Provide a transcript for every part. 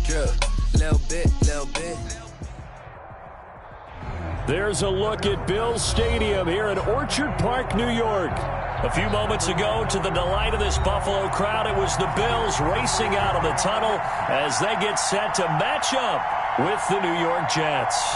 Drip, little bit, little bit. There's a look at Bills Stadium here in Orchard Park, New York. A few moments ago, to the delight of this Buffalo crowd, it was the Bills racing out of the tunnel as they get set to match up with the New York Jets.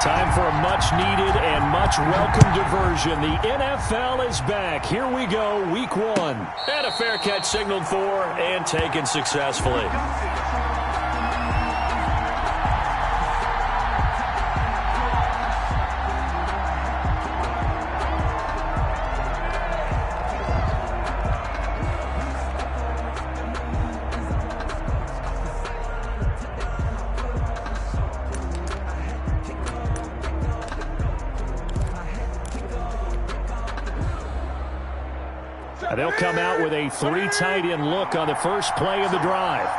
Time for a much-needed and much-welcome diversion. The NFL is back. Here we go, Week 1. And a fair catch signaled for and taken successfully. They'll come out with a 3 tight end look on the first play of the drive.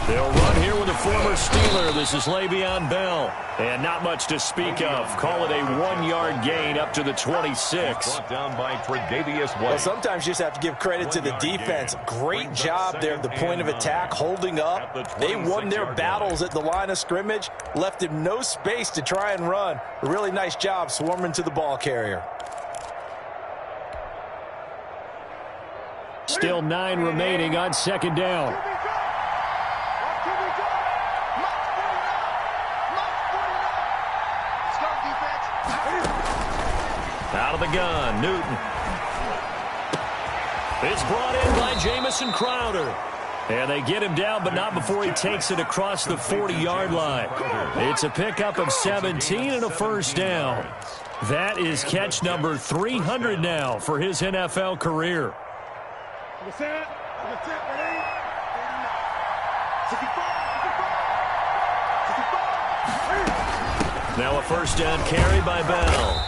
They'll run here with a former Steeler. This is Le'Veon Bell. And not much to speak of. Call it a 1-yard gain up to the 26. Brought down by Tre'Davious White. Well, sometimes you just have to give credit to the defense. Great job there at the point of attack, holding up. They won their battles at the line of scrimmage, left him no space to try and run. A really nice job swarming to the ball carrier. Still 9 remaining on second down. Out of the gun, Newton. It's brought in by Jamison Crowder. And they get him down, but not before he takes it across the 40-yard line. It's a pickup of 17 and a first down. That is catch number 300 now for his NFL career. Now a first down carry by Bell.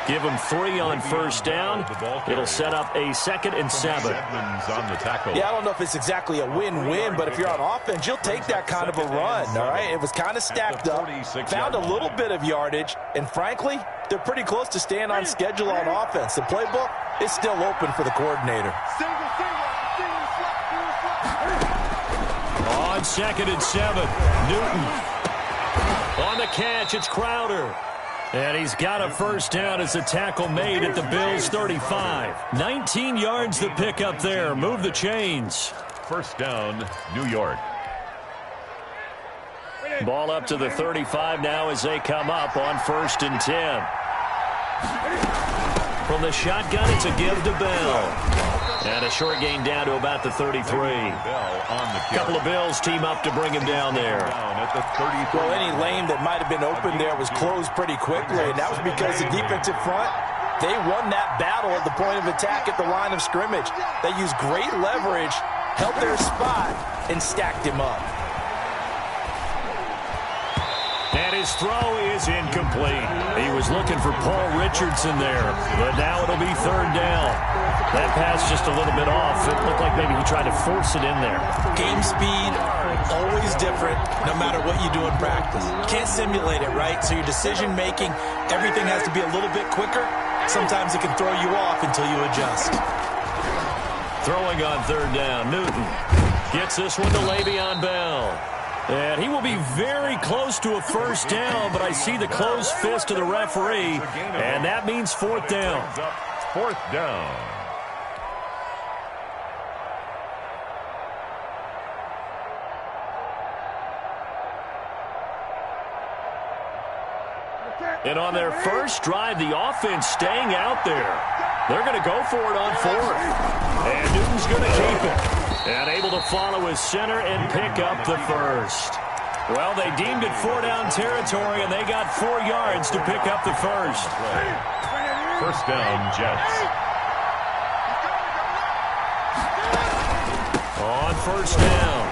Give him 3 on first down. It'll set up a 2nd and 7. Yeah, I don't know if it's exactly a win-win, but if you're on offense, you'll take that kind of a run, all right? It was kind of stacked up, found a little bit of yardage, and frankly, they're pretty close to staying on schedule on offense. The playbook is still open for the coordinator. On 2nd and 7, Newton. On the catch, it's Crowder. And he's got a first down as a tackle made at the Bills' 35. 19 yards to pick up there. Move the chains. First down, New York. Ball up to the 35 now as they come up on 1st and 10. From the shotgun, it's a give to Bell. And a short gain down to about the 33. A couple of Bills team up to bring him down there. Well, any lane that might have been open there was closed pretty quickly, and that was because the defensive front, they won that battle at the point of attack at the line of scrimmage. They used great leverage, held their spot, and stacked him up. And his throw is incomplete. He was looking for Paul Richardson there, but now it'll be 3rd down. That pass just a little bit off. It looked like maybe he tried to force it in there. Game speed, always different, no matter what you do in practice. Can't simulate it, right? So your decision-making, everything has to be a little bit quicker. Sometimes it can throw you off until you adjust. Throwing on 3rd down, Newton gets this one to Le'Veon Bell. And he will be very close to a first down, but I see the closed fist of the referee, and that means 4th down. 4th down. And on their first drive, the offense staying out there. They're going to go for it on 4th. And Newton's going to keep it. And able to follow his center and pick up the first. Well, they deemed it 4-down territory, and they got 4 yards to pick up the first. First down, Jets. On first down,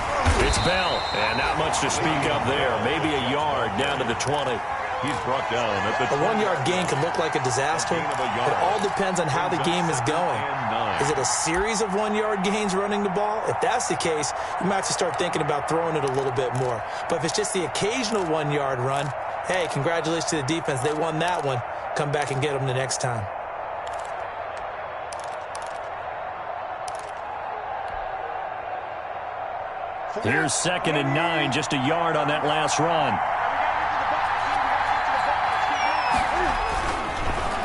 it's Bell. And not much to speak of there. Maybe a yard down to the 20. He's brought down at the A 1-yard gain can look like a disaster. It all depends on how the game is going. Is it a series of 1-yard gains running the ball? If that's the case, you might have to start thinking about throwing it a little bit more. But if it's just the occasional 1-yard run, hey, congratulations to the defense. They won that one. Come back and get them the next time. Here's 2nd and 9, just a yard on that last run.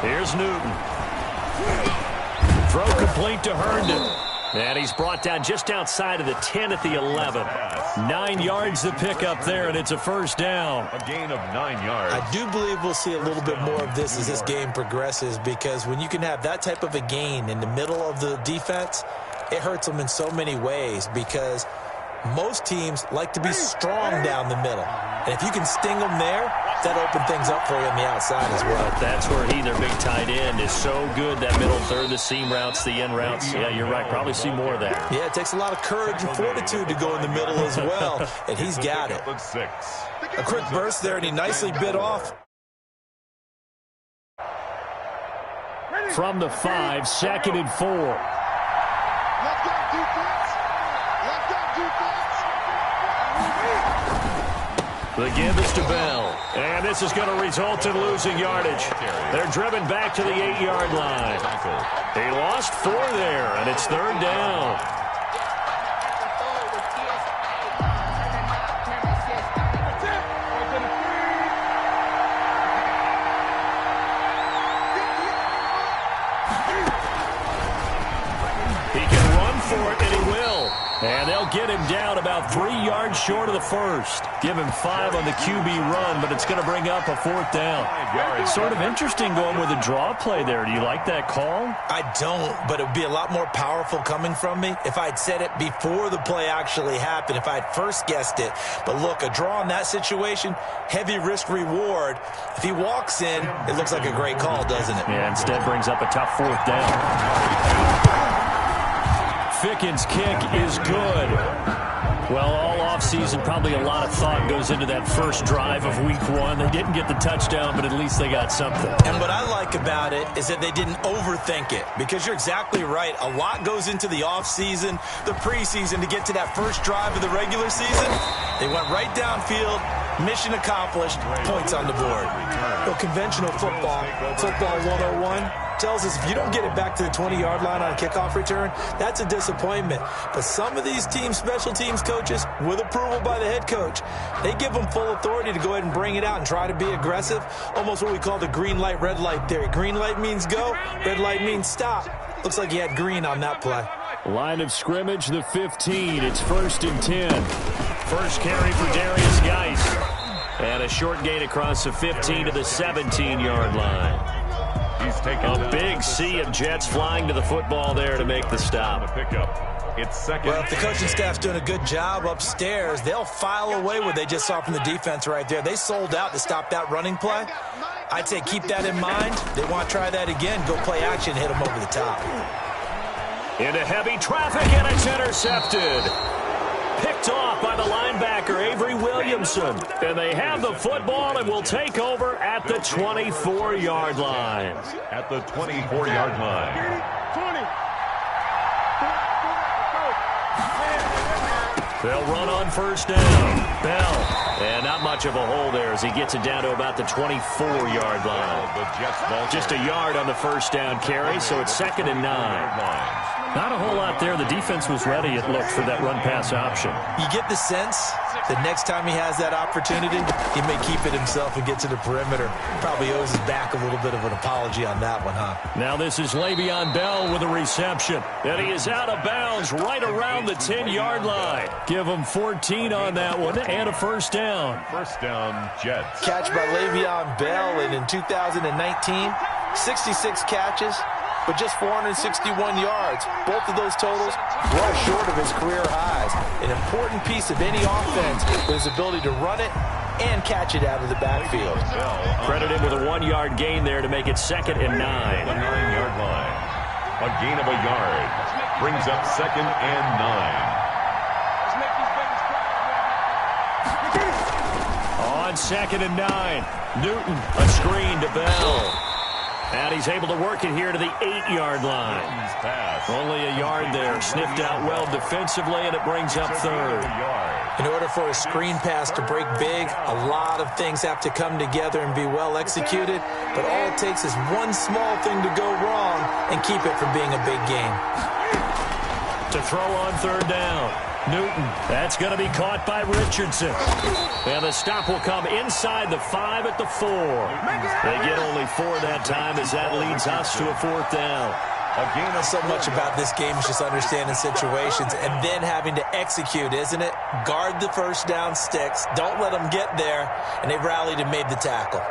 Here's Newton. Throw complete to Herndon. And he's brought down just outside of the 10 at the 11. 9 yards to pick up there, and it's a first down. A gain of 9 yards. I do believe we'll see a little bit more of this as this game progresses, because when you can have that type of a gain in the middle of the defense, it hurts them in so many ways, because most teams like to be strong down the middle. And if you can sting them there, that opens things up for you on the outside as well. That's where he, their big tight end, is so good, that middle third, the seam routes, the in routes. Yeah, you're right. Probably see more of that. Yeah, it takes a lot of courage and fortitude to go in the middle as well, and he's got it. A quick burst there, and he nicely bit off. From the 5, 2nd and 4. Let's go, defense. Let's go, defense. The give is to Bell. And this is going to result in losing yardage. They're driven back to the 8-yard line. They lost 4 there, and it's 3rd down. He can run for it, and he will. And they'll get him down about 3 yards short of the first. Give him 5 on the QB run, but it's going to bring up a 4th down. Sort of interesting going with a draw play there. Do you like that call? I don't, but it would be a lot more powerful coming from me if I'd said it before the play actually happened, if I'd first guessed it. But look, a draw in that situation, heavy risk reward. If he walks in, it looks like a great call, doesn't it? Yeah, instead brings up a tough 4th down. Ficken's kick is good. Well, all offseason, probably a lot of thought goes into that first drive of week 1. They didn't get the touchdown, but at least they got something. And what I like about it is that they didn't overthink it, because you're exactly right. A lot goes into the offseason, the preseason, to get to that first drive of the regular season. They went right downfield, mission accomplished, points on the board. Well, conventional football 101, tells us if you don't get it back to the 20-yard line on a kickoff return, that's a disappointment. But some of these team special teams coaches, with approval by the head coach, they give them full authority to go ahead and bring it out and try to be aggressive, almost what we call the green light, red light theory. Green light means go, red light means stop. Looks like he had green on that play. Line of scrimmage, the 15. It's 1st and 10. First carry for Darius Geis. And a short gain across the 15 to the 17-yard line. A big sea of Jets flying to the football there to make the stop. It's 2nd. Well, if the coaching staff's doing a good job upstairs, they'll file away what they just saw from the defense right there. They sold out to stop that running play. I'd say keep that in mind. They want to try that again. Go play action, hit them over the top. Into heavy traffic, and it's intercepted. Picked off by the linebacker, Avery Williamson. And they have the football and will take over at the 24-yard line. At the 24-yard line. 20. They'll run on first down. Bell. And not much of a hole there as he gets it down to about the 24-yard line. Just a yard on the first down carry, so it's 2nd and 9. Not a whole lot there. The defense was ready, it looked, for that run-pass option. You get the sense that next time he has that opportunity, he may keep it himself and get to the perimeter. Probably owes his back a little bit of an apology on that one, huh? Now this is Le'Veon Bell with a reception. And he is out of bounds right around the 10-yard line. Give him 14 on that one and a first down. First down, Jets. Catch by Le'Veon Bell, and in 2019, 66 catches, but just 461 yards. Both of those totals well short of his career highs. An important piece of any offense with his ability to run it and catch it out of the backfield. Credit him with a 1-yard gain there to make it 2nd and 9. The 9-yard line. A gain of a yard. Brings up 2nd and 9. On on 2nd and 9. Newton, a screen to Bell. And he's able to work it here to the 8-yard line. Only a yard there. Sniffed out well defensively, and it brings up 3rd. In order for a screen pass to break big, a lot of things have to come together and be well executed. But all it takes is one small thing to go wrong and keep it from being a big game. To throw on 3rd down. Newton, that's going to be caught by Richardson. And the stop will come inside the 5 at the 4. They get only 4 that time as that leads us to a 4th down. So much about this game is just understanding situations and then having to execute, isn't it? Guard the first down sticks. Don't let them get there. And they rallied and made the tackle.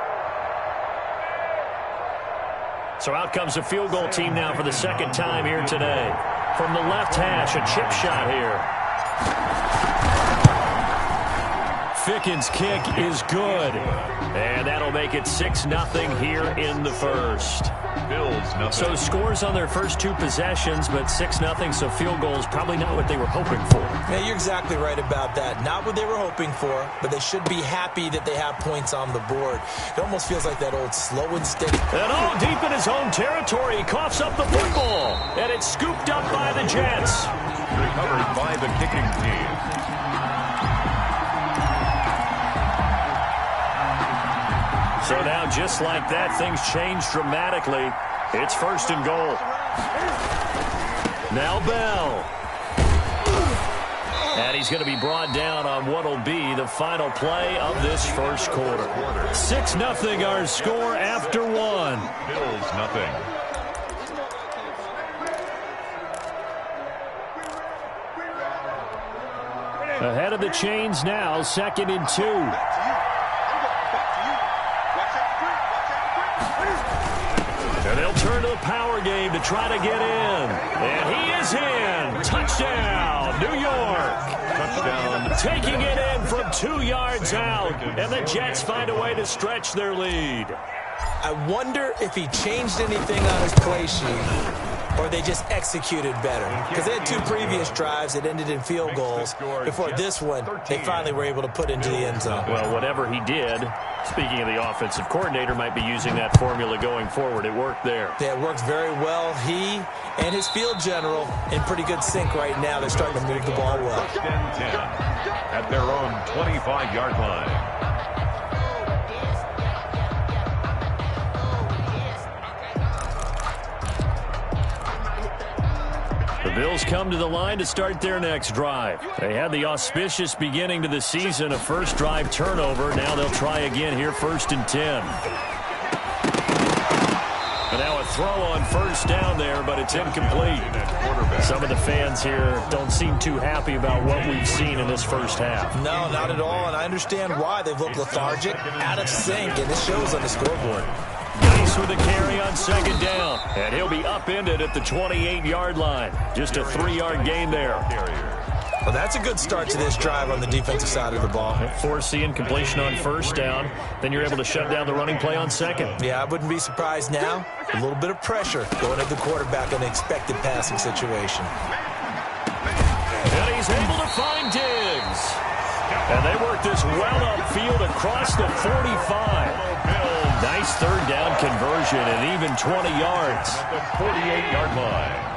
So out comes the field goal team now for the 2nd time here today. From the left hash, a chip shot here. Ficken's kick is good. And that'll make it 6-0 here in the first. So scores on their first 2 possessions, but 6-0, so field goals probably not what they were hoping for. Yeah, you're exactly right about that. Not what they were hoping for, but they should be happy that they have points on the board. It almost feels like that old slow and steady. And deep in his own territory, he coughs up the football. And it's scooped up by the Jets. Recovered by the kicking team. So now, just like that, things change dramatically. It's 1st and goal. Now Bell. And he's going to be brought down on what will be the final play of this first quarter. 6-0 our score after 1. Bills nothing. Ahead of the chains now, 2nd and 2. And they'll turn to the power game to try to get in. And he is in. Touchdown, New York. Touchdown. Taking it in from 2 yards out. And the Jets find a way to stretch their lead. I wonder if he changed anything on his play sheet or they just executed better. Because they had 2 previous drives that ended in field goals. Before this one, they finally were able to put into the end zone. Well, whatever he did, speaking of the offensive coordinator, might be using that formula going forward. It worked there. Yeah, it worked very well. He and his field general in pretty good sync right now. They're starting to move the ball well. 10 at their own 25-yard line. The Bills come to the line to start their next drive. They had the auspicious beginning to the season, a first drive turnover. Now they'll try again here, 1st and 10. And now a throw on 1st down there, but it's incomplete. Some of the fans here don't seem too happy about what we've seen in this first half. No, not at all, and I understand why. They've looked lethargic, out of sync, and it shows on the scoreboard. Nice with a carry on 2nd down. And he'll be upended at the 28-yard line. Just a 3-yard gain there. Well, that's a good start to this drive on the defensive side of the ball. Force the incompletion on 1st down. Then you're able to shut down the running play on 2nd. Yeah, I wouldn't be surprised now. A little bit of pressure going at the quarterback in an expected passing situation. And he's able to find Diggs. And they work this well upfield across the 45. Nice 3rd down conversion and even 20 yards. At the 48-yard line.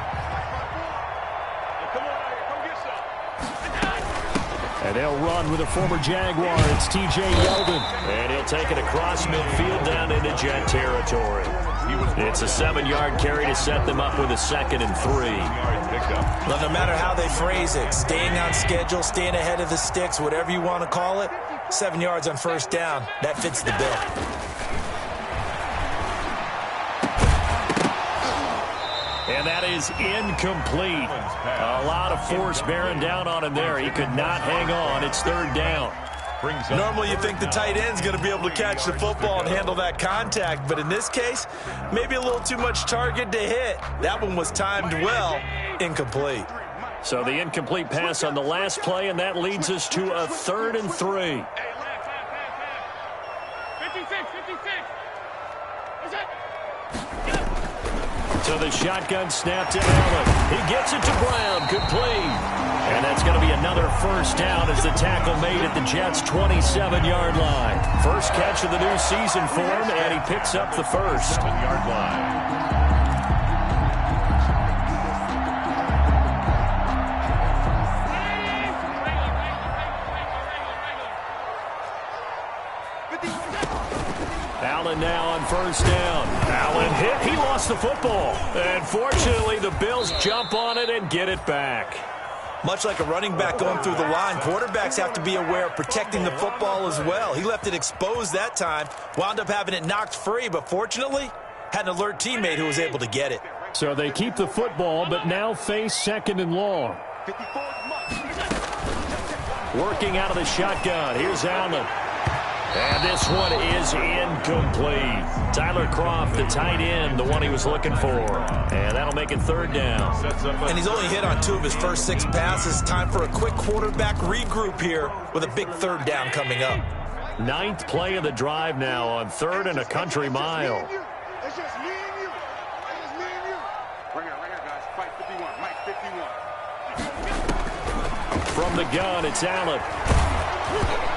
And they'll run with a former Jaguar. It's T.J. Yeldon. And he'll take it across midfield down into Jet territory. It's a 7-yard carry to set them up with a 2nd and 3. Well, no matter how they phrase it, staying on schedule, staying ahead of the sticks, whatever you want to call it, 7 yards on 1st down, that fits the bill. And that is incomplete. A lot of force bearing down on him there. He could not hang on. It's 3rd down. Normally you think the tight end's going to be able to catch the football and handle that contact, but in this case, maybe a little too much target to hit. That one was timed well, incomplete. So the incomplete pass on the last play, and that leads us to a 3rd and 3. 56. So the shotgun snap to Allen. He gets it to Brown. Complete. And that's going to be another first down as the tackle made at the Jets' 27-yard line. First catch of the new season for him, and he picks up the first. 7-yard line. Allen now on first down. Allen hit. He lost the football. And fortunately, the Bills jump on it and get it back. Much like a running back going through the line, quarterbacks have to be aware of protecting the football as well. He left it exposed that time, wound up having it knocked free, but fortunately, had an alert teammate who was able to get it. So they keep the football, but now face second and long. Working out of the shotgun. Here's Allen. And this one is incomplete. Tyler Kroft, the tight end, the one he was looking for. And that'll make it third down. And he's only hit on 2 of his first 6 passes. Time for a quick quarterback regroup here with a big third down coming up. 9th play of the drive now on 3rd and a country mile. It's just me and you. It's just me and you. Right here, guys. Fight 51. Mike 51. From the gun, it's Allen.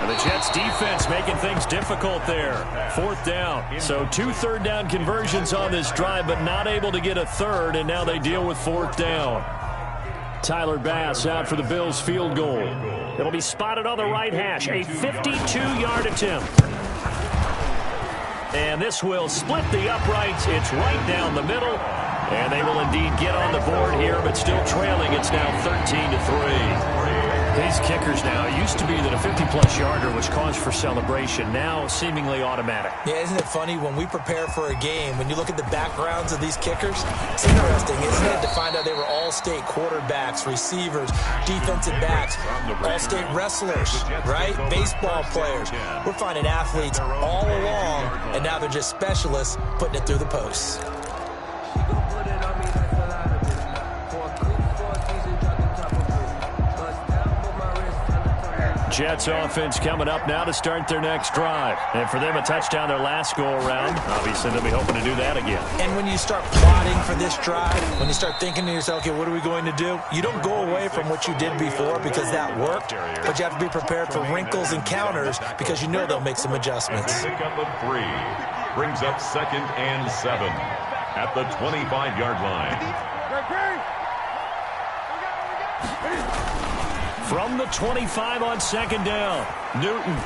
And the Jets defense making things difficult there. 4th down. So 2 third-down conversions on this drive, but not able to get a third, and now they deal with 4th down. Tyler Bass out for the Bills field goal. It'll be spotted on the right hash. A 52-yard attempt. And this will split the uprights. It's right down the middle. And they will indeed get on the board here, but still trailing. It's now 13-3. These kickers now, it used to be that a 50-plus yarder was cause for celebration. Now seemingly automatic. Yeah, isn't it funny when we prepare for a game, when you look at the backgrounds of these kickers, it's interesting, isn't it, to find out they were all-state quarterbacks, receivers, defensive backs, all-state wrestlers, right? Baseball players. We're finding athletes all along, and now they're just specialists putting it through the posts. Jets offense coming up now to start their next drive. And for them, a touchdown their last go-around. Obviously, they'll be hoping to do that again. And when you start plotting for this drive, when you start thinking to yourself, okay, what are we going to do? You don't go away from what you did before because that worked, but you have to be prepared for wrinkles and counters because you know they'll make some adjustments. Pickup of 3 brings up 2nd and 7 at the 25-yard line. From the 25 on 2nd down, Newton.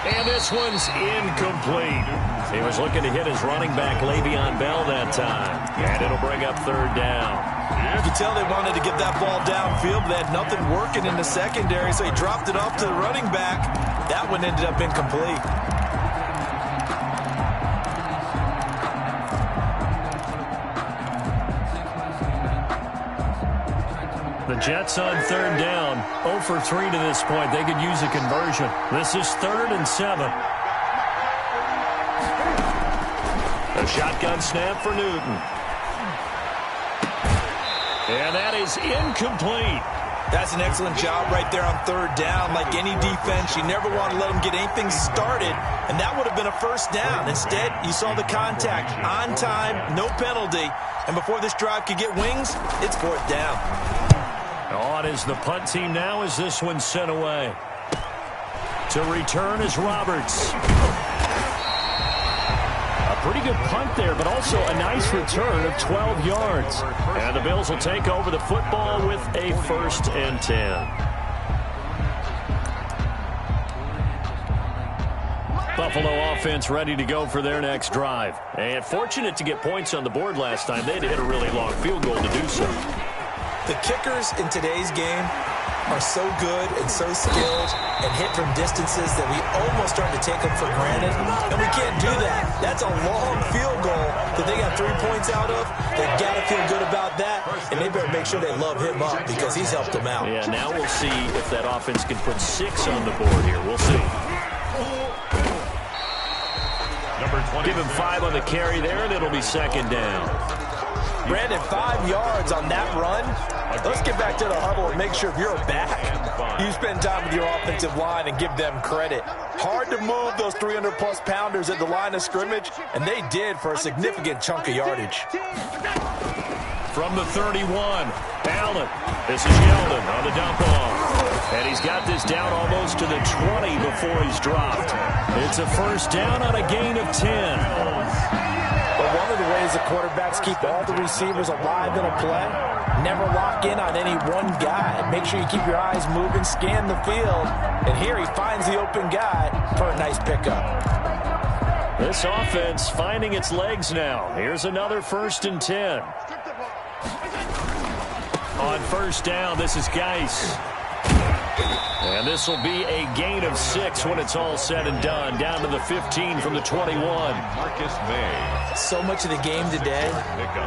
And this one's incomplete. He was looking to hit his running back, Le'Veon Bell, that time. And it'll bring up 3rd down. You can tell they wanted to get that ball downfield, but they had nothing working in the secondary, so he dropped it off to the running back. That one ended up incomplete. The Jets on 3rd down, 0 for 3 to this point. They could use a conversion. This is 3rd and 7. A shotgun snap for Newton. And that is incomplete. That's an excellent job right there on 3rd down. Like any defense, you never want to let them get anything started, and that would have been a first down. Instead, you saw the contact on time, no penalty, and before this drive could get wings, it's 4th down. On is the punt team now as this one's sent away. To return is Roberts. A pretty good punt there, but also a nice return of 12 yards. And the Bills will take over the football with a 1st and 10. Buffalo offense ready to go for their next drive. And fortunate to get points on the board last time. They had to hit a really long field goal to do so. The kickers in today's game are so good and so skilled and hit from distances that we almost start to take them for granted, and we can't do that. That's a long field goal that they got 3 points out of. They've got to feel good about that, and they better make sure they love him up because he's helped them out. Yeah, now we'll see if that offense can put 6 on the board here. We'll see. Give him 5 on the carry there, and it'll be 2nd down. Brandon, 5 yards on that run. Let's get back to the huddle and make sure if you're back, you spend time with your offensive line and give them credit. Hard to move those 300-plus pounders at the line of scrimmage, and they did for a significant chunk of yardage. from the 31. Allen. This is Yeldon on the dump off. And he's got this down almost to the 20 before he's dropped. It's a first down on a gain of 10. But one of the ways the quarterbacks keep all the receivers alive in a play, never lock in on any one guy. Make sure you keep your eyes moving, scan the field. And here he finds the open guy for a nice pickup. This offense finding its legs now. Here's another 1st and 10. On first down, this is Geis. And this will be a gain of 6 when it's all said and done. Down to the 15 from the 21. Marcus May. So much of the game today,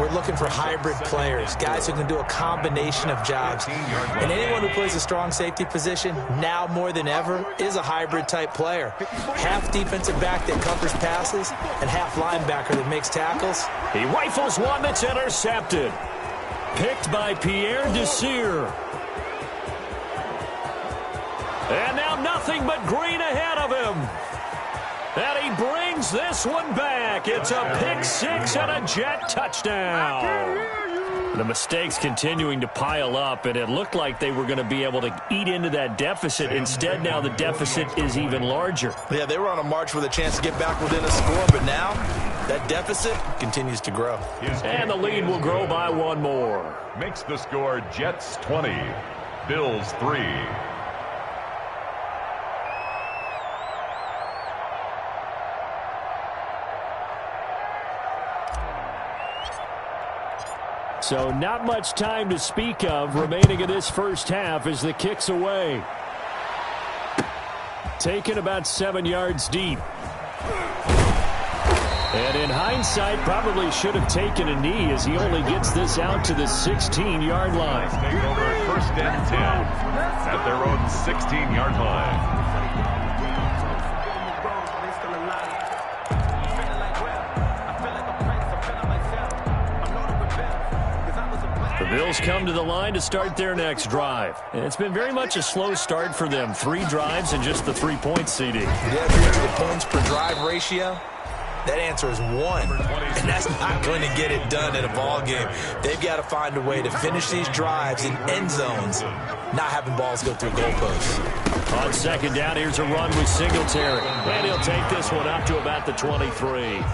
we're looking for hybrid players, guys who can do a combination of jobs. And anyone who plays a strong safety position, now more than ever, is a hybrid type player. Half defensive back that covers passes and half linebacker that makes tackles. He rifles one that's intercepted. Picked by Pierre Desir. And now nothing but green ahead of him. And he brings this one back. It's a pick 6 and a Jet touchdown. The mistakes continuing to pile up, and it looked like they were going to be able to eat into that deficit. Instead, now the deficit is even larger. Yeah, they were on a march with a chance to get back within a score, but now that deficit continues to grow. And the lead will grow by 1 more. Makes the score Jets 20, Bills 3. So not much time to speak of remaining in this first half as the kick's away. Taken about 7 yards deep. And in hindsight, probably should have taken a knee as he only gets this out to the 16-yard line. Take over 1st and 10 at their own 16-yard line. The Bills come to the line to start their next drive. And it's been very much a slow start for them. 3 drives and just the 3 points, CD. Yeah, if you look at the points per drive ratio, that answer is 1. And that's not going to get it done in a ball game. They've got to find a way to finish these drives in end zones, not having balls go through goalposts. On 2nd down, here's a run with Singletary. And he'll take this one up to about the 23.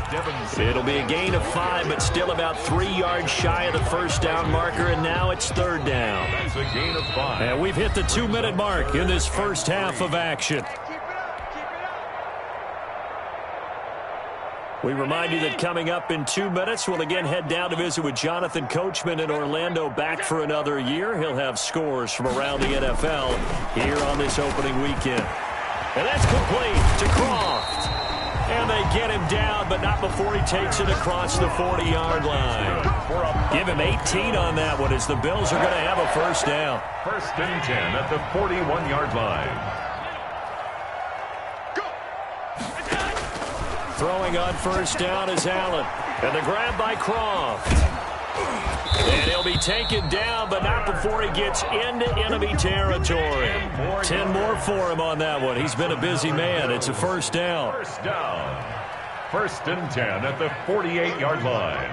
It'll be a gain of 5, but still about 3 yards shy of the first down marker, and now it's 3rd down. That's a gain of 5. And we've hit the 2-minute mark in this first half of action. We remind you that coming up in 2 minutes, we'll again head down to visit with Jonathan Coachman in Orlando, back for another year. He'll have scores from around the NFL here on this opening weekend. And that's complete to Croft. And they get him down, but not before he takes it across the 40-yard line. Give him 18 on that one as the Bills are going to have a first down. 1st and 10 at the 41-yard line. Throwing on first down is Allen. And the grab by Croft. And he'll be taken down, but not before he gets into enemy territory. 10 more for him on that one. He's been a busy man. It's a first down. First down. 1st and 10 at the 48-yard line.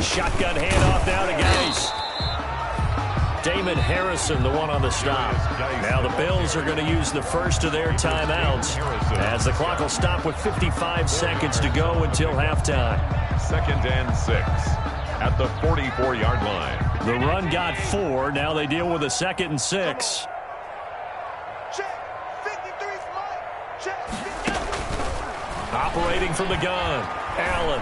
Shotgun handoff now to Geis. Damon Harrison, the one on the stop. Now the Bills are going to use the first of their timeouts as the clock will stop with 55 seconds to go until halftime. 2nd and 6 at the 44-yard line. The run got 4. Now they deal with a 2nd and 6. Operating from the gun, Allen.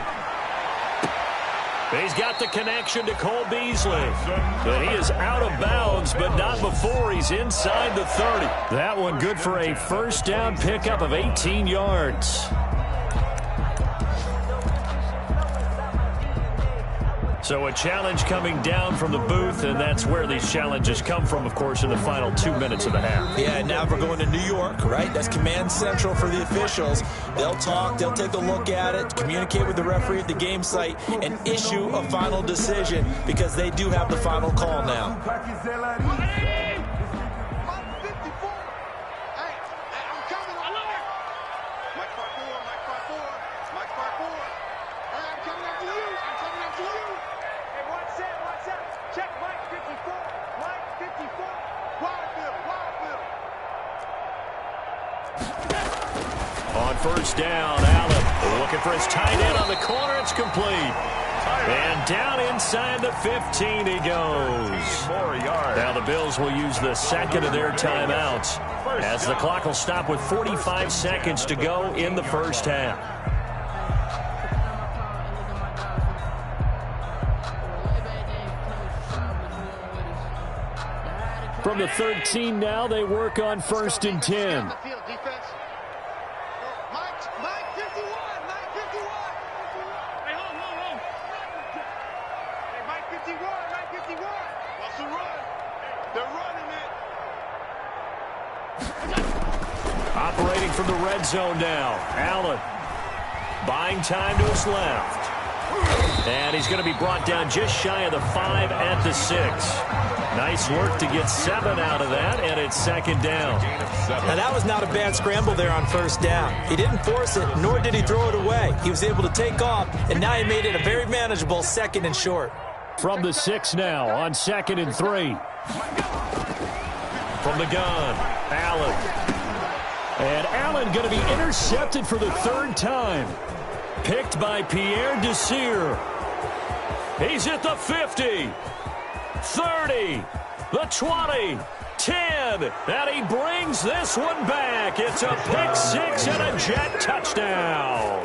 He's got the connection to Cole Beasley. But he is out of bounds, but not before he's inside the 30. That one good for a first down pickup of 18 yards. So a challenge coming down from the booth, and that's where these challenges come from, of course, in the final 2 minutes of the half. Yeah, now we're going to New York, right? That's command central for the officials. They'll talk, they'll take a look at it, communicate with the referee at the game site, and issue a final decision because they do have the final call now. first down. Allen looking for his tight end on the corner. It's complete. And down inside the 15 he goes. Now the Bills will use the second of their timeouts as the clock will stop with 45 seconds to go in the first half. From the 13 now, they work on 1st and 10. Operating from the red zone now. Allen buying time to his left. And he's going to be brought down just shy of the 5 at the 6. Nice work to get 7 out of that, and it's 2nd down. Now, that was not a bad scramble there on 1st down. He didn't force it, nor did he throw it away. He was able to take off, and now he made it a very manageable 2nd and short. From the 6 now on 2nd and 3. From the gun, Allen. And Allen going to be intercepted for the 3rd time. Picked by Pierre Desir. He's at the 50, 30, the 20, 10, and he brings this one back. It's a pick-6 and a Jet touchdown.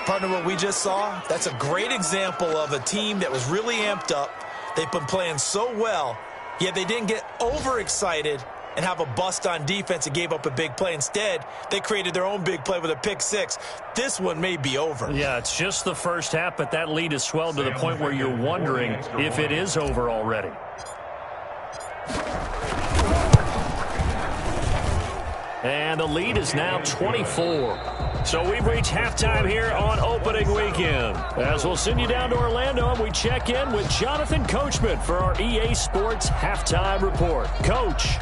Partner, what we just saw, that's a great example of a team that was really amped up. They've been playing so well, yet they didn't get overexcited and have a bust on defense and gave up a big play. Instead, they created their own big play with a pick-6. This one may be over. Yeah, it's just the first half, but that lead has swelled to the point where you're wondering if it is over already. And the lead is now 24. So we've reached halftime here on opening weekend. As we'll send you down to Orlando and we check in with Jonathan Coachman for our EA Sports Halftime Report. Coach.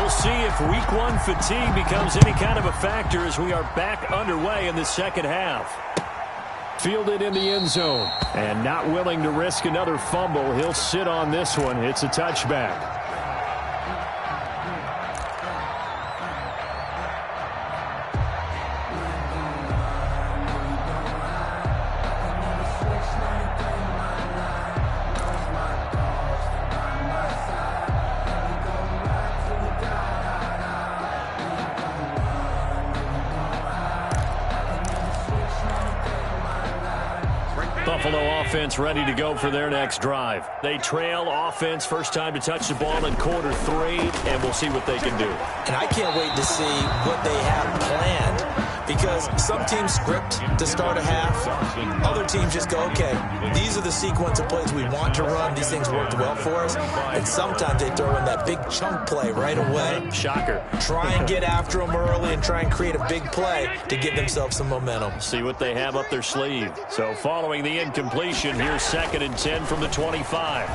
See if week 1 fatigue becomes any kind of a factor as we are back underway in the second half. Fielded in the end zone and not willing to risk another fumble. He'll sit on this one. It's a touchback. Buffalo offense ready to go for their next drive. They trail offense, first time to touch the ball in quarter 3, and we'll see what they can do. And I can't wait to see what they have planned, because some teams script to start a half. Other teams just go, okay, these are the sequence of plays we want to run. These things worked well for us. And sometimes they throw in that big chunk play right away. Shocker. Try and get after them early and try and create a big play to give themselves some momentum. See what they have up their sleeve. So following the incompletion, here's 2nd and 10 from the 25.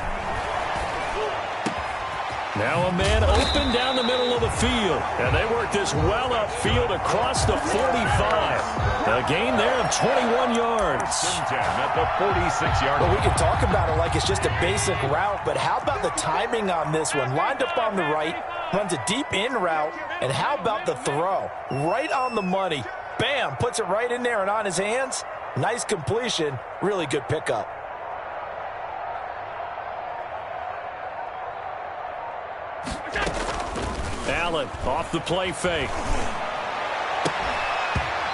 Now a man open down the middle of the field. And they work this well upfield across the 45. A gain there of 21 yards. At the 46-yard line. Well, we can talk about it like it's just a basic route, but how about the timing on this one? Lined up on the right, runs a deep in route, and how about the throw? Right on the money. Bam, puts it right in there and on his hands. Nice completion. Really good pickup. Allen off the play fake.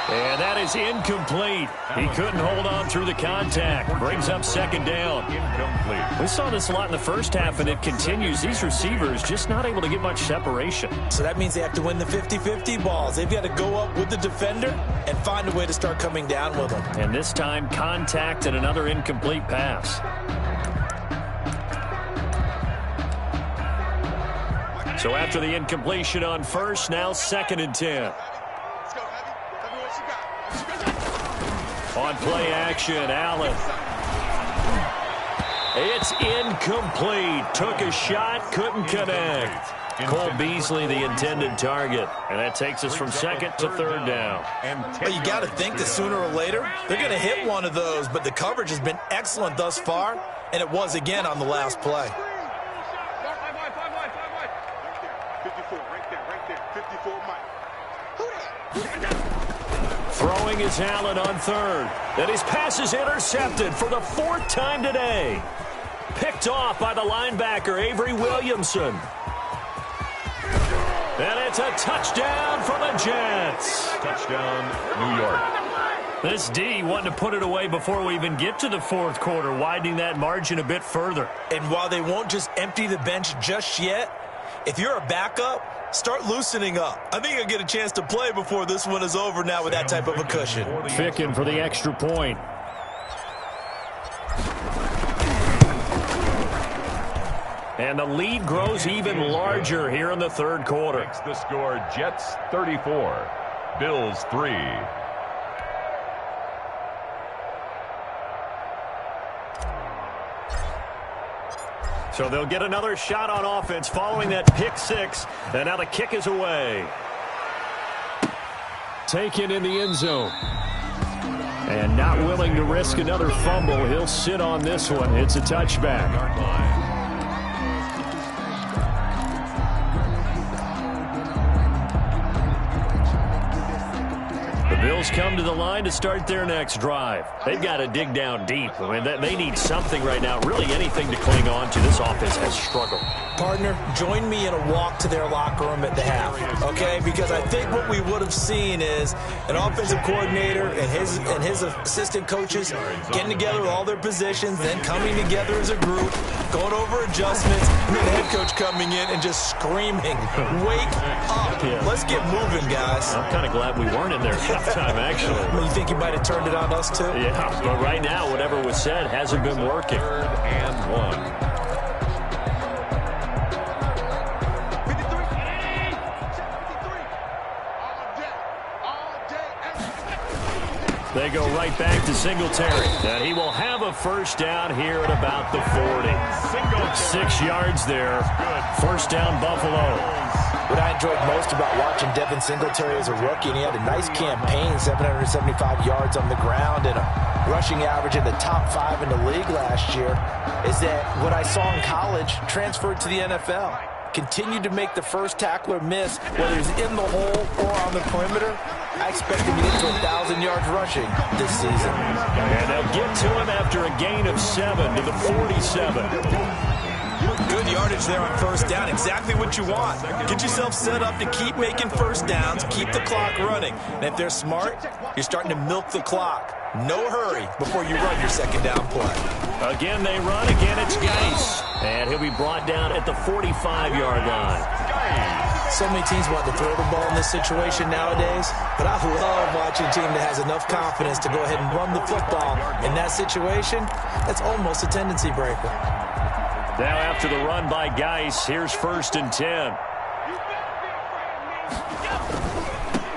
And that is incomplete. He couldn't hold on through the contact. Brings up 2nd down. Incomplete. We saw this a lot in the first half, and it continues. These receivers just not able to get much separation. So that means they have to win the 50-50 balls. They've got to go up with the defender and find a way to start coming down with them. And this time, contact and another incomplete pass. So after the incompletion on first, now 2nd and 10. On play action, Allen. It's incomplete. Took a shot, couldn't connect. Cole Beasley, the intended target. And that takes us from second to third down. Well, you got to think that sooner or later, they're going to hit one of those, but the coverage has been excellent thus far, and it was again on the last play. 54, right there, 54, Mike. Throwing is Allen on third. And his pass is intercepted for the fourth time today. Picked off by the linebacker, Avery Williamson. And it's a touchdown for the Jets. Touchdown, New York. This D wanted to put it away before we even get to the fourth quarter, widening that margin a bit further. And while they won't just empty the bench just yet, if you're a backup, start loosening up. I think you'll get a chance to play before this one is over now with that type of a cushion. Ficken for the extra point. And the lead grows even larger here in the third quarter. Makes the score Jets 34, Bills 3. So they'll get another shot on offense following that pick six. And now the kick is away. Taken in the end zone. And not willing to risk another fumble. He'll sit on this one. It's a touchback. The Bills come to the line to start their next drive. They've got to dig down deep. I mean, they need something right now, really anything to cling on to. This offense has struggled. Partner, join me in a walk to their locker room at the half, okay? Because I think what we would have seen is an offensive coordinator and his assistant coaches getting together all their positions, then coming together as a group, going over adjustments, and then the head coach coming in and just screaming, "Wake up. Let's get moving, guys." I'm kind of glad we weren't in there at halftime, actually. Well, you think you might have turned it on us, too? Yeah, but right now, whatever was said hasn't been working. 3rd and 1. They go right back to Singletary. And he will have a first down here at about the 40. 6 yards there. First down, Buffalo. What I enjoyed most about watching Devin Singletary as a rookie, and he had a nice campaign, 775 yards on the ground and a rushing average in the top 5 in the league last year, is that what I saw in college transferred to the NFL. Continued to make the first tackler miss, whether he's in the hole or on the perimeter. I expect him to get to 1,000 yards rushing this season. And they'll get to him after a gain of 7 to the 47. Good yardage there on first down. Exactly what you want. Get yourself set up to keep making first downs, keep the clock running. And if they're smart, you're starting to milk the clock. No hurry before you run your second down play. Again, they run. Again, it's Geis. And he'll be brought down at the 45-yard line. So many teams want to throw the ball in this situation nowadays, but I love watching a team that has enough confidence to go ahead and run the football. In that situation, that's almost a tendency breaker. Now after the run by Geis, here's 1st and 10.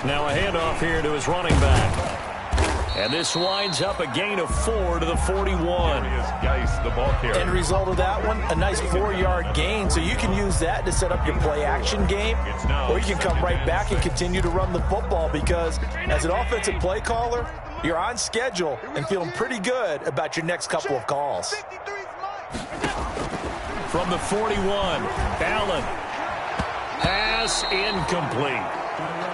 Now a handoff here to his running back. And this winds up a gain of 4 to the 41. Geis, the ball carrier. End result of that one, a nice 4-yard gain. So you can use that to set up your play-action game, or you can come right back and continue to run the football because as an offensive play caller, you're on schedule and feeling pretty good about your next couple of calls. From the 41, Allen. Pass incomplete.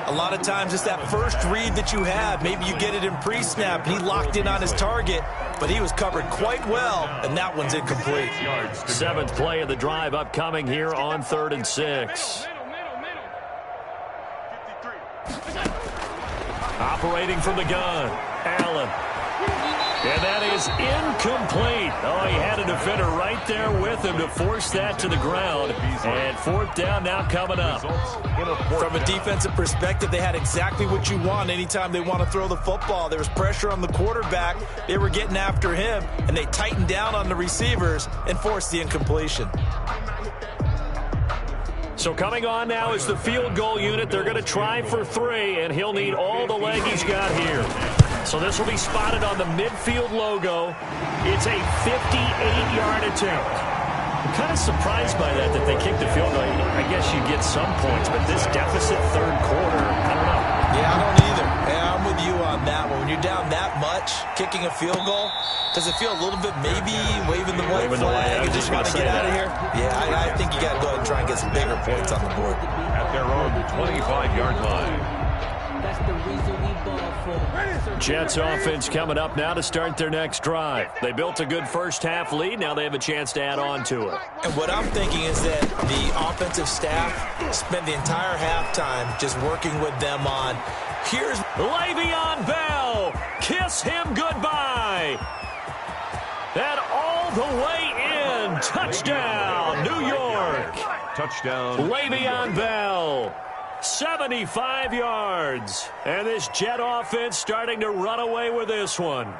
A lot of times it's that first read that you have. Maybe you get it in pre-snap. He locked in on his target, but he was covered quite well, and that one's incomplete. 7th play of the drive upcoming here on 3rd and 6. Operating from the gun, Allen. And that is incomplete. Oh, he had a defender right there with him to force that to the ground. And 4th down now coming up. From a defensive perspective, they had exactly what you want anytime they want to throw the football. There was pressure on the quarterback. They were getting after him, and they tightened down on the receivers and forced the incompletion. So coming on now is the field goal unit. They're going to try for 3, and he'll need all the leg he's got here. So this will be spotted on the midfield logo. It's a 58-yard attempt. I'm kind of surprised by that they kicked the field goal. I guess you get some points, but this deficit third quarter, I don't know. Yeah, I don't either. Yeah, I'm with you on that one. When you're down that much, kicking a field goal, does it feel a little bit maybe waving the white flag and just want to get out of here? Yeah, I think you got to go ahead and try and get some bigger points on the board. At their own 25-yard line. That's the reason we ball for. Jets offense coming up now to start their next drive. They built a good first half lead. Now they have a chance to add on to it. And what I'm thinking is that the offensive staff spent the entire halftime just working with them on, here's Le'Veon Bell. Kiss him goodbye. And all the way in. Touchdown, New York. Touchdown. Le'Veon Bell. 75 yards. And this Jet offense starting to run away with this one.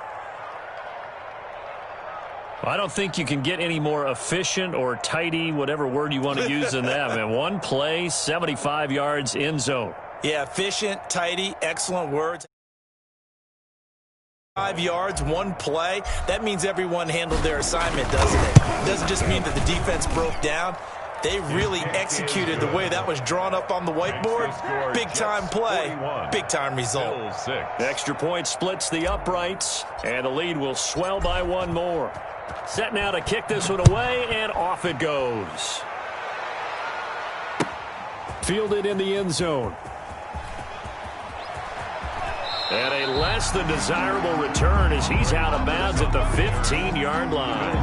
I don't think you can get any more efficient or tidy, whatever word you want to use in that. Man, one play, 75 yards, end zone. Yeah, efficient, tidy, excellent words. 5 yards, one play. That means everyone handled their assignment, doesn't it? It doesn't just mean that the defense broke down. They really executed the way that was drawn up on the whiteboard. Big-time play, big-time result. Extra point splits the uprights, and the lead will swell by one more. Set now to kick this one away, and off it goes. Fielded in the end zone. And a less than desirable return as he's out of bounds at the 15-yard line.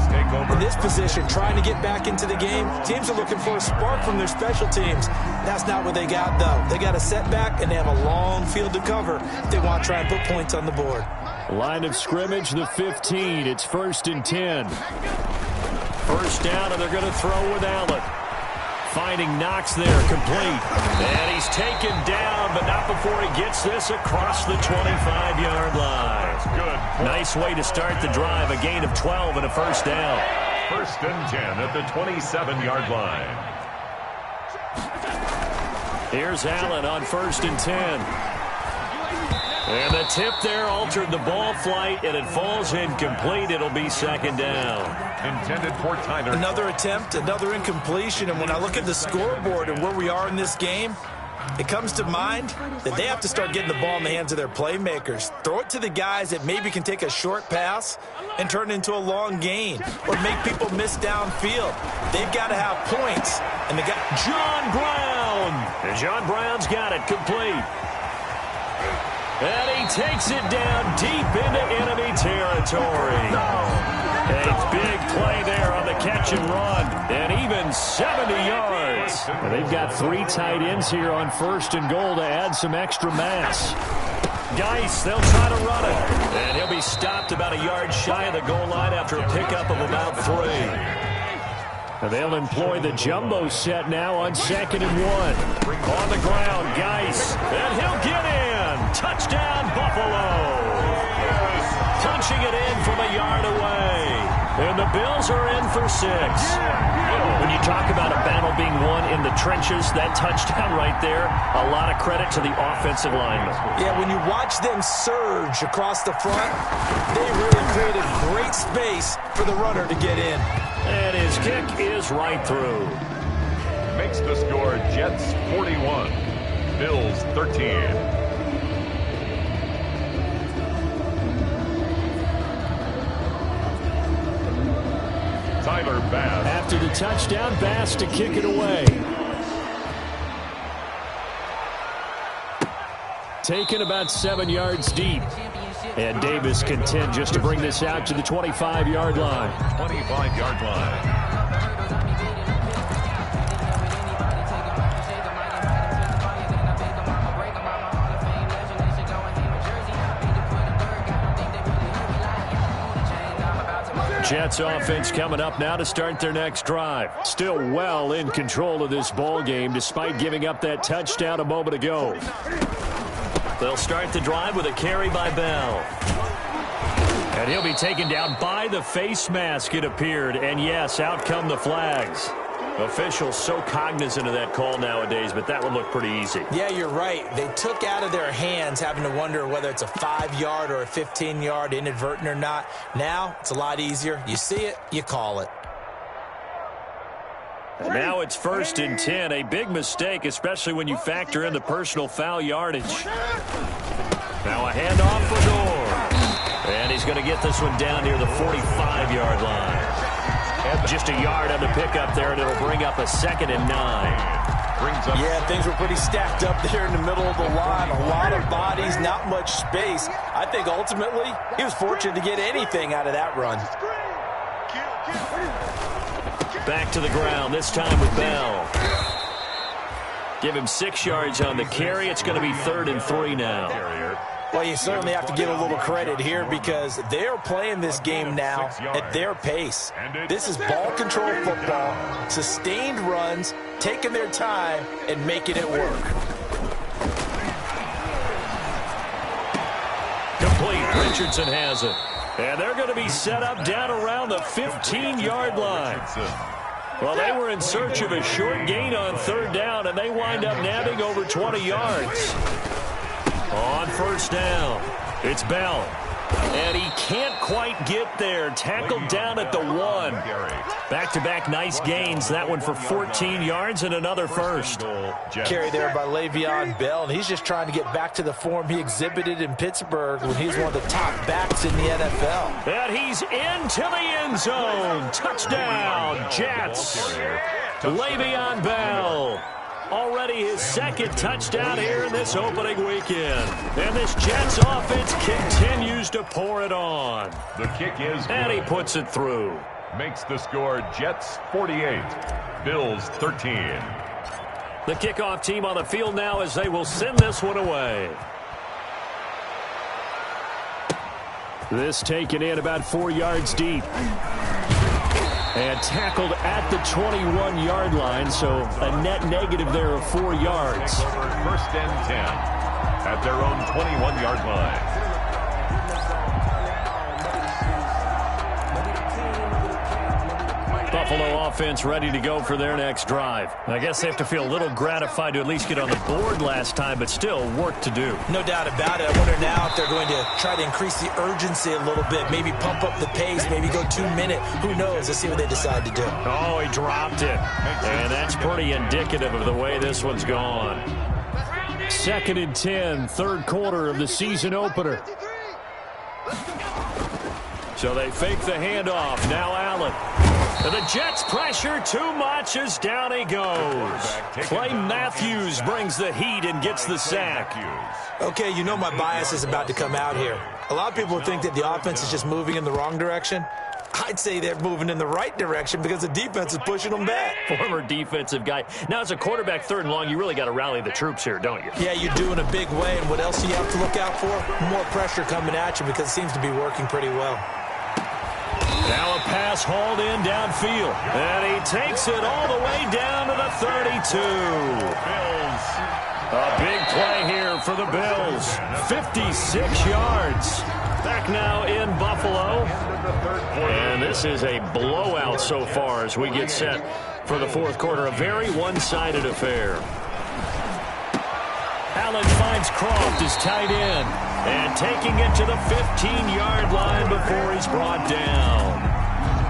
In this position, trying to get back into the game, teams are looking for a spark from their special teams. That's not what they got, though. They got a setback, and they have a long field to cover if they want to try and put points on the board. Line of scrimmage, the 15. It's 1st and 10. First down, and they're going to throw with Allen. Finding Knox there, complete. And he's taken down, but not before he gets this across the 25-yard line. Good. Nice way to start the drive, a gain of 12 and a first down. 1st and 10 at the 27-yard line. Here's Allen on 1st and 10. And the tip there altered the ball flight, and it falls incomplete. It'll be 2nd down. Intended for Tyler. Another attempt, another incompletion, and when I look at the scoreboard and where we are in this game, it comes to mind that they have to start getting the ball in the hands of their playmakers. Throw it to the guys that maybe can take a short pass and turn it into a long gain or make people miss downfield. They've got to have points, and they got John Brown. And John Brown's got it complete. And he takes it down deep into enemy territory. A big play there on the catch and run. And even 70 yards. And they've got 3 tight ends here on 1st and goal to add some extra mass. Geis, they'll try to run it. And he'll be stopped about a yard shy of the goal line after a pickup of about 3. And they'll employ the jumbo set now on 2nd and 1. On the ground, Geis. And he'll get in. Touchdown, Buffalo. Punching it in from a yard away. And the Bills are in for 6. When you talk about a battle being won in the trenches, that touchdown right there, a lot of credit to the offensive linemen. Yeah, when you watch them surge across the front, they really created great space for the runner to get in. And his kick is right through. Makes the score Jets 41, Bills 13. Tyler Bass. After the touchdown, Bass to kick it away. Taken about 7 yards deep. And Davis content just to bring this out to the 25-yard line. 25-yard line. Jets offense coming up now to start their next drive. Still well in control of this ball game despite giving up that touchdown a moment ago. They'll start the drive with a carry by Bell. And he'll be taken down by the face mask, it appeared. And yes, out come the flags. Officials so cognizant of that call nowadays, but that one looked pretty easy. Yeah, you're right. They took out of their hands having to wonder whether it's a 5-yard or a 15-yard inadvertent or not. Now, it's a lot easier. You see it, you call it. And now it's 1st and 10. A big mistake, especially when you factor in the personal foul yardage. Now a handoff for Gore. And he's going to get this one down near the 45-yard line. Just a yard on the pickup there, and it'll bring up a 2nd and 9. Yeah, things were pretty stacked up there in the middle of the line. A lot of bodies, not much space. I think ultimately he was fortunate to get anything out of that run. Back to the ground, this time with Bell. Give him 6 yards on the carry. It's going to be 3rd and 3 now. Well, you certainly have to give a little credit here because they're playing this game now at their pace. This is ball control football, sustained runs, taking their time and making it work. Complete. Richardson has it. And they're going to be set up down around the 15-yard line. Well, they were in search of a short gain on 3rd down, and they wind up nabbing over 20 yards. On 1st down, it's Bell. And he can't quite get there. Tackled down at the 1. Back-to-back nice gains. That one for 14 yards and another first. Carry there by Le'Veon Bell, and he's just trying to get back to the form he exhibited in Pittsburgh when he was one of the top backs in the NFL. And he's into the end zone. Touchdown, Jets. Le'Veon Bell. Already his 2nd touchdown here in this opening weekend. And this Jets offense continues to pour it on. The kick is good. And he puts it through. Makes the score Jets 48, Bills 13. The kickoff team on the field now as they will send this one away. This taken in about 4 yards deep. And tackled at the 21-yard line, so a net negative there of 4 yards. 1st and 10 at their own 21-yard line. Buffalo offense ready to go for their next drive. I guess they have to feel a little gratified to at least get on the board last time, but still work to do. No doubt about it. I wonder now if they're going to try to increase the urgency a little bit, maybe pump up the pace, maybe go 2-minute. Who knows? Let's see what they decide to do. Oh, he dropped it. And that's pretty indicative of the way this one's gone. 2nd and 10, 3rd quarter of the season opener. So they fake the handoff. Now Allen. And the Jets pressure too much as down he goes. Clay Matthews brings the heat and gets the sack. Okay, you know my bias is about to come out here. A lot of people think that the offense is just moving in the wrong direction. I'd say they're moving in the right direction because the defense is pushing them back. Former defensive guy. Now, as a quarterback 3rd and long, you really got to rally the troops here, don't you? Yeah, you do in a big way. And what else do you have to look out for? More pressure coming at you because it seems to be working pretty well. Now a pass hauled in downfield. And he takes it all the way down to the 32. Bills. A big play here for the Bills. 56 yards. Back now in Buffalo. And this is a blowout so far as we get set for the 4th quarter. A very one-sided affair. Allen finds Croft as tight end. And taking it to the 15-yard line before he's brought down.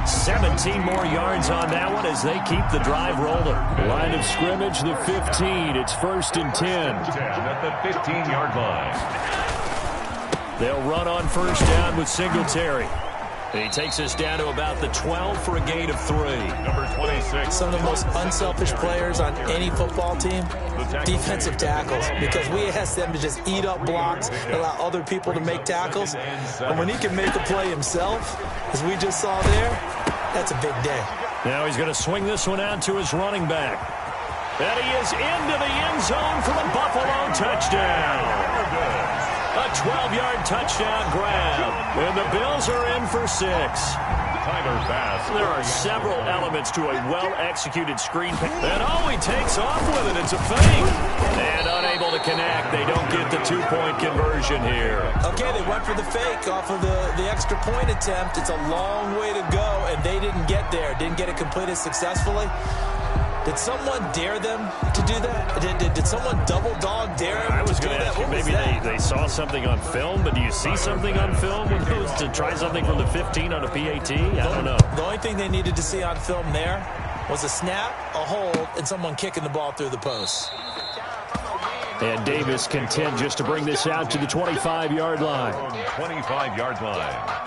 17 more yards on that one as they keep the drive rolling. Line of scrimmage, the 15. It's 1st and 10. At the 15-yard line. They'll run on 1st down with Singletary. And he takes us down to about the 12 for a gain of 3. Number 26. Some of the most unselfish players on any football team, defensive tackles, because we ask them to just eat up blocks, allow other people to make tackles. And when he can make a play himself, as we just saw there, that's a big day. Now he's going to swing this one out to his running back. And he is into the end zone for the Buffalo touchdown. A 12-yard touchdown grab. And the Bills are in for 6. There are several elements to a well-executed screen pass. And he takes off with it. It's a fake. And unable to connect. They don't get the 2-point conversion here. Okay, they went for the fake off of the extra point attempt. It's a long way to go, and they didn't get there. Didn't get it completed successfully. Did someone dare them to do that? Did someone double dog dare them? I was going to ask you, maybe they saw something on film, but do you see something on film when to try something from the 15 on a PAT? I don't know. The only thing they needed to see on film there was a snap, a hold, and someone kicking the ball through the post. And Davis content just to bring this out to the 25-yard line. 25-yard line.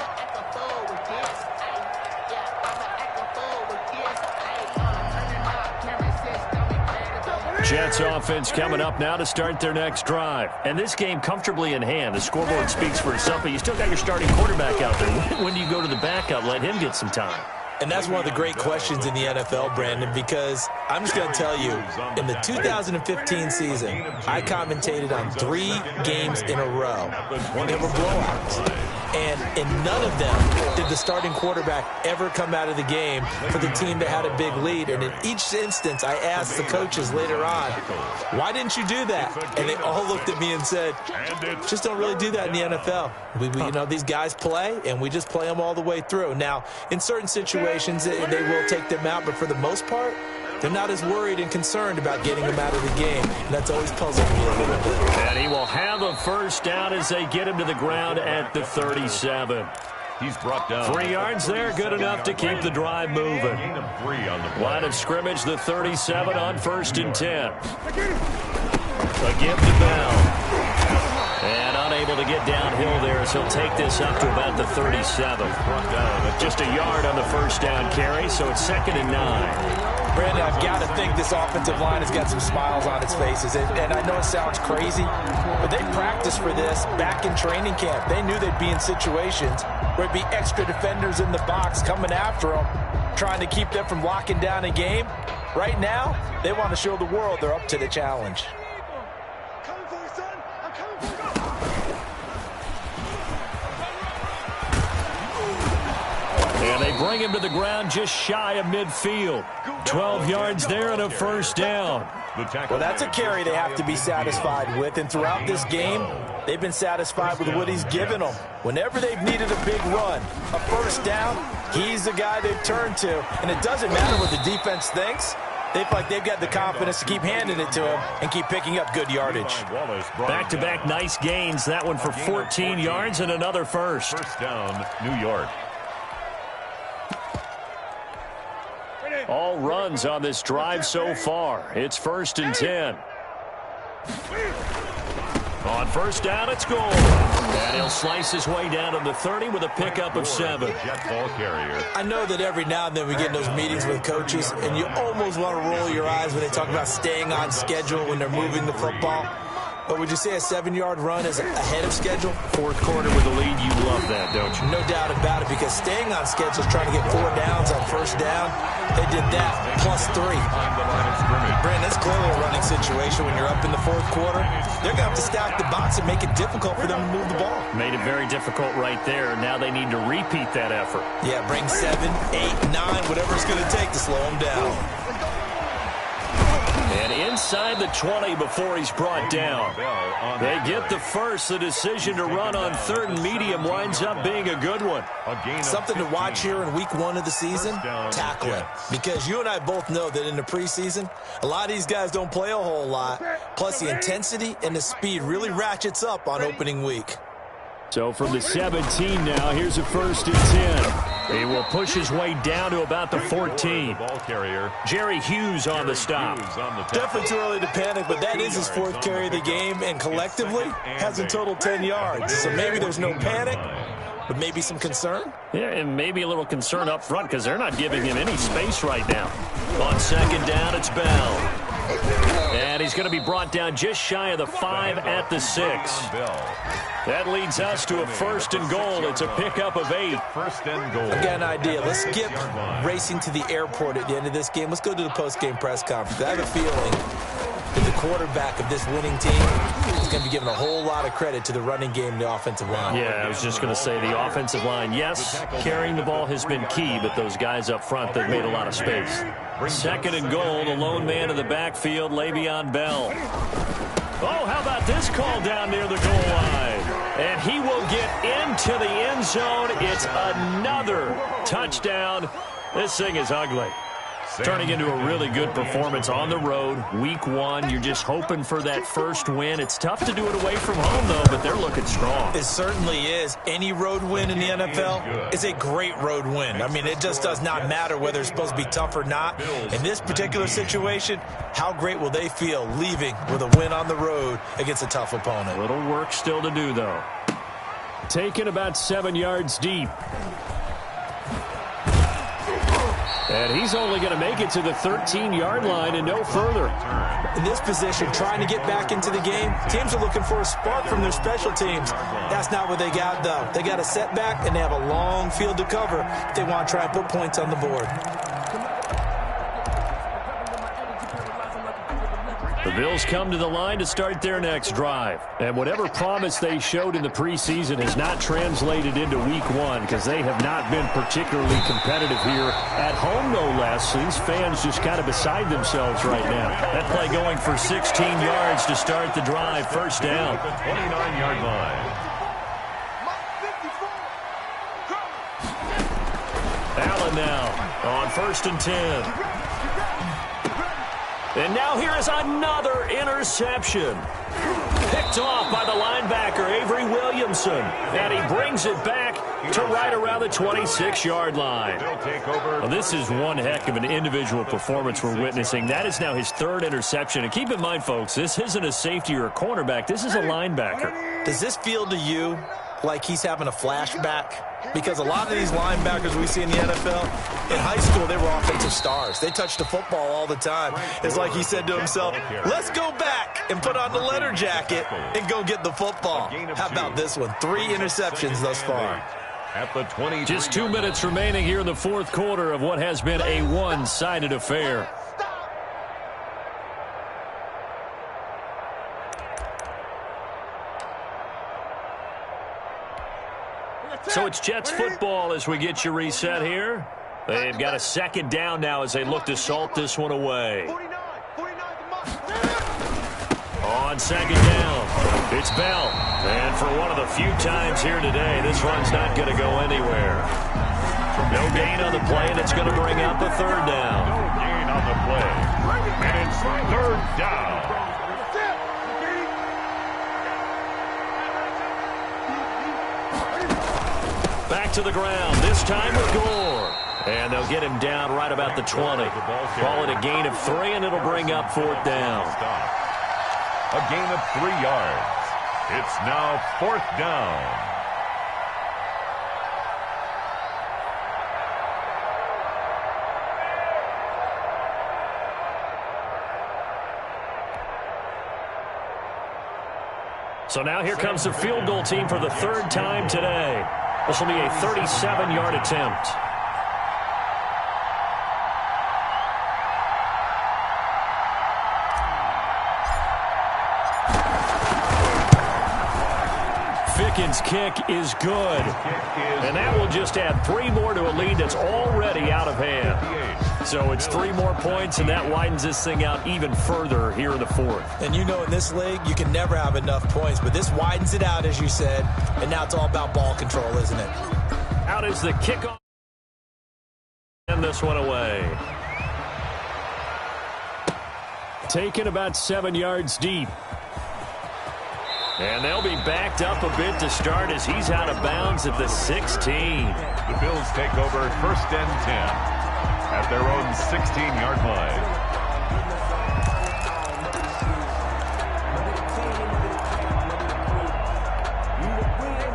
Jets offense coming up now to start their next drive. And this game comfortably in hand. The scoreboard speaks for itself, but you still got your starting quarterback out there. When do you go to the backup? Let him get some time. And that's one of the great questions in the NFL, Brandon, because I'm just going to tell you, in the 2015 season, I commentated on 3 games in a row. They were blowouts. And in none of them did the starting quarterback ever come out of the game for the team that had a big lead. And in each instance, I asked the coaches later on, why didn't you do that? And they all looked at me and said, just don't really do that in the NFL. You know, these guys play, and we just play them all the way through. Now, in certain situations, they will take them out, but for the most part, they're not as worried and concerned about getting them out of the game. And that's always puzzled me a little bit. And he will have a first down as they get him to the ground at the 37. He's brought down. 3 yards there, good enough to keep the drive moving. Line of scrimmage, the 37 on 1st and 10. A give to Bell. And unable to get downhill there as he'll take this up to about the 37. Just a yard on the first down carry, so it's 2nd and 9. Brandon, I've got to think this offensive line has got some smiles on its faces. And I know it sounds crazy, but they practiced for this back in training camp. They knew they'd be in situations where it'd be extra defenders in the box coming after them, trying to keep them from locking down a game. Right now, they want to show the world they're up to the challenge. And they bring him to the ground just shy of midfield. 12 yards there and a first down. Well, that's a carry they have to be satisfied with. And throughout this game, they've been satisfied with what he's given them. Whenever they've needed a big run, a first down, he's the guy they've turned to. And it doesn't matter what the defense thinks. They feel like they've got the confidence to keep handing it to him and keep picking up good yardage. Back-to-back nice gains. That one for 14 yards and another first. First down, New York. All runs on this drive so far. It's 1st and 10. On first down, it's goal. And he'll slice his way down to the 30 with a pickup of 7. Jet ball carrier. I know that every now and then we get in those meetings with coaches, and you almost want to roll your eyes when they talk about staying on schedule when they're moving the football. But would you say a 7-yard run is ahead of schedule? 4th quarter with a lead, you love that, don't you? No doubt about it, because staying on schedule is trying to get 4 downs on first down. They did that, plus 3. Brandon, that's clearly a running situation when you're up in the 4th quarter. They're going to have to stack the box and make it difficult for them to move the ball. Made it very difficult right there. Now they need to repeat that effort. Yeah, bring 7, 8, 9, whatever it's going to take to slow them down. And inside the 20 before he's brought down. They get the first. The decision to run on 3rd and medium winds up being a good one. Something to watch here in week 1 of the season, tackling. Because you and I both know that in the preseason, a lot of these guys don't play a whole lot. Plus the intensity and the speed really ratchets up on opening week. So from the 17 now, here's a 1st and 10. He will push his way down to about the 14. Ball carrier. Jerry Hughes on the stop. Definitely too early to panic, but that is his 4th carry of the game, and collectively has a total 10 yards. So maybe there's no panic, but maybe some concern. Yeah, and maybe a little concern up front because they're not giving him any space right now. On 2nd down, it's Bell. And he's going to be brought down just shy of the 5 at the 6. That leads us to a 1st and goal. It's a pickup of 8. 1st and goal. I've got an idea. Let's skip racing to the airport at the end of this game. Let's go to the post-game press conference. I have a feeling that the quarterback of this winning team is going to be giving a whole lot of credit to the running game and the offensive line. Yeah, I was just going to say the offensive line, yes, carrying the ball has been key, but those guys up front, they've made a lot of space. 2nd and goal, the lone man in the backfield, Le'Veon Bell. Oh, how about this call down near the goal line? And he will get into the end zone. It's another touchdown. This thing is ugly. Turning into a really good performance on the road. Week 1, you're just hoping for that first win. It's tough to do it away from home, though, but they're looking strong. It certainly is. Any road win in the NFL is a great road win. I mean, it just does not matter whether it's supposed to be tough or not. In this particular situation, how great will they feel leaving with a win on the road against a tough opponent? A little work still to do, though. Taken about 7 yards deep. And he's only going to make it to the 13-yard line and no further. In this position, trying to get back into the game, teams are looking for a spark from their special teams. That's not what they got, though. They got a setback, and they have a long field to cover if they want to try and put points on the board. The Bills come to the line to start their next drive. And whatever promise they showed in the preseason has not translated into week 1 because they have not been particularly competitive here at home, no less. These fans just kind of beside themselves right now. That play going for 16 yards to start the drive. First down. The 29-yard line. Allen now on 1st and 10. And now here is another interception. Picked off by the linebacker, Avery Williamson. And he brings it back to right around the 26-yard line. Well, this is one heck of an individual performance we're witnessing. That is now his 3rd interception. And keep in mind, folks, this isn't a safety or a cornerback. This is a linebacker. Does this feel to you like he's having a flashback? Because a lot of these linebackers we see in the NFL, in high school, they were offensive stars. They touched the football all the time. It's like he said to himself, let's go back and put on the letter jacket and go get the football. How about this one? 3 interceptions thus far. At the 20. Just 2 minutes remaining here in the 4th quarter of what has been a one-sided affair. So it's Jets football as we get you reset here. They've got a 2nd down now as they look to salt this one away. On 2nd down, it's Bell. And for one of the few times here today, this run's not going to go anywhere. No gain on the play, and it's going to bring up a 3rd down. No gain on the play. And it's 3rd down. Back to the ground, this time with Gore. And they'll get him down right about the 20. Call it a gain of 3, and it'll bring up 4th down. A gain of 3 yards. It's now 4th down. So now here comes the field goal team for the 3rd time today. This will be a 37-yard attempt. Ficken's kick is good. And that will just add 3 more to a lead that's already out of hand. So it's 3 more points, and that widens this thing out even further here in the 4th. And you know in this league, you can never have enough points, but this widens it out, as you said, and now it's all about ball control, isn't it? Out is the kickoff. And this one away. Taken about 7 yards deep. And they'll be backed up a bit to start as he's out of bounds at the 16. The Bills take over 1st and 10 at their own 16-yard line.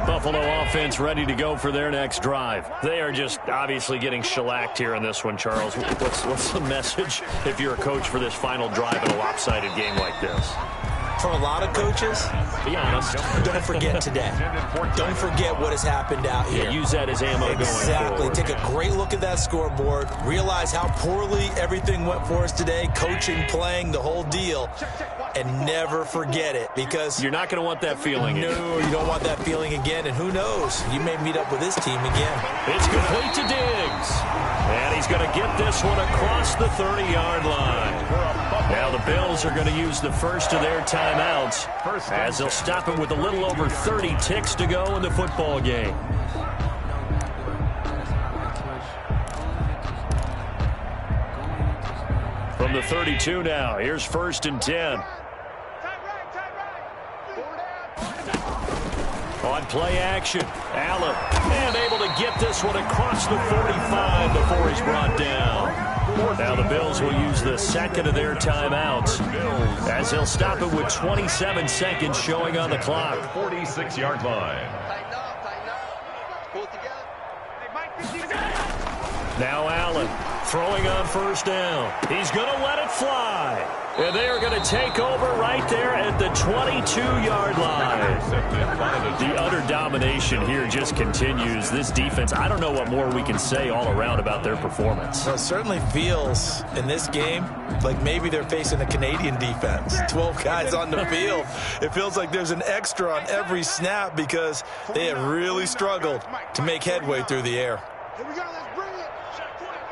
Buffalo offense ready to go for their next drive. They are just obviously getting shellacked here in this one, Charles. What's the message if you're a coach for this final drive in a lopsided game like this? For a lot of coaches, be honest, don't forget today. Don't forget what has happened out here. Yeah, use that as ammo going forward. Exactly. Take a great look at that scoreboard. Realize how poorly everything went for us today. Coaching, playing, the whole deal. And never forget it, because you're not going to want that feeling. No, you don't want that feeling again. And who knows? You may meet up with this team again. It's complete to Diggs. And he's going to get this one across the 30-yard line. Now the Bills are going to use the first of their timeouts as they'll stop him with a little over 30 ticks to go in the football game. the 32 now. Here's 1st and 10. On play action, Allen, and able to get this one across the 45 before he's brought down. Now the Bills will use the second of their timeouts as they'll stop it with 27 seconds showing on the clock. 46-yard line. Now Allen throwing on 1st down. He's going to let it fly. And they are going to take over right there at the 22-yard line. The utter domination here just continues. This defense, I don't know what more we can say all around about their performance. Well, it certainly feels in this game like maybe they're facing a Canadian defense. 12 guys on the field. It feels like there's an extra on every snap because they have really struggled to make headway through the air. Here we go. Let's bring it.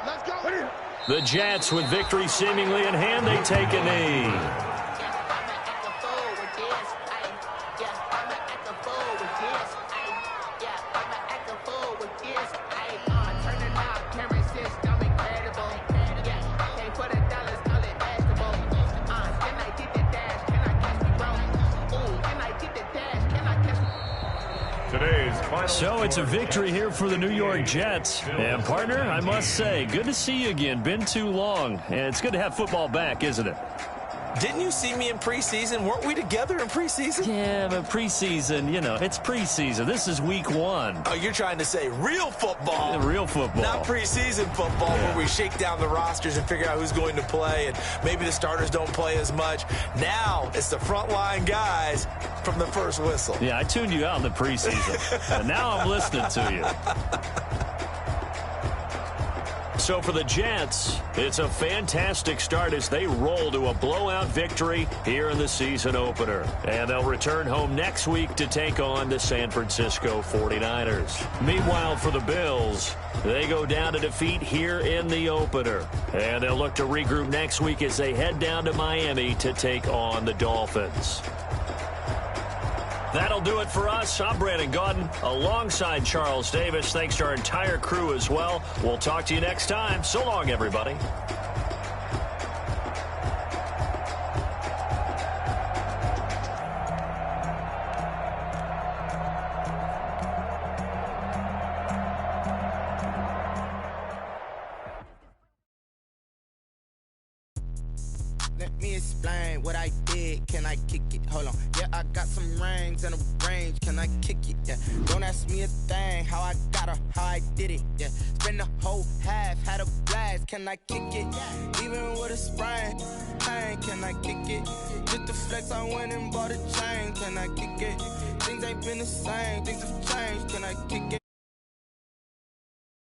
Let's go. The Jets, with victory seemingly in hand, they take a knee. So it's a victory here for the New York Jets. And, partner, I must say, good to see you again. Been too long. And it's good to have football back, isn't it? Didn't you see me in preseason? Weren't we together in preseason? Yeah, but preseason, you know, it's preseason. This is week 1. Oh, you're trying to say real football. Yeah, real football. Not preseason football where we shake down the rosters and figure out who's going to play, and maybe the starters don't play as much. Now it's the frontline guys from the first whistle. Yeah, I tuned you out in the preseason. And now I'm listening to you. So for the Jets, it's a fantastic start as they roll to a blowout victory here in the season opener. And they'll return home next week to take on the San Francisco 49ers. Meanwhile, for the Bills, they go down to defeat here in the opener. And they'll look to regroup next week as they head down to Miami to take on the Dolphins. That'll do it for us. I'm Brandon Gaudin alongside Charles Davis. Thanks to our entire crew as well. We'll talk to you next time. So long, everybody. Let me explain what I did. Can I kick it? Hold on. Yeah, I got some rings and a range. Can I kick it? Yeah. Don't ask me a thing. How I got her, how I did it. Yeah. Spend the whole half, had a blast. Can I kick it? Even with a sprain. Hey, can I kick it? Just the flex, I went and bought a chain. Can I kick it? Things ain't been the same. Things have changed. Can I kick it?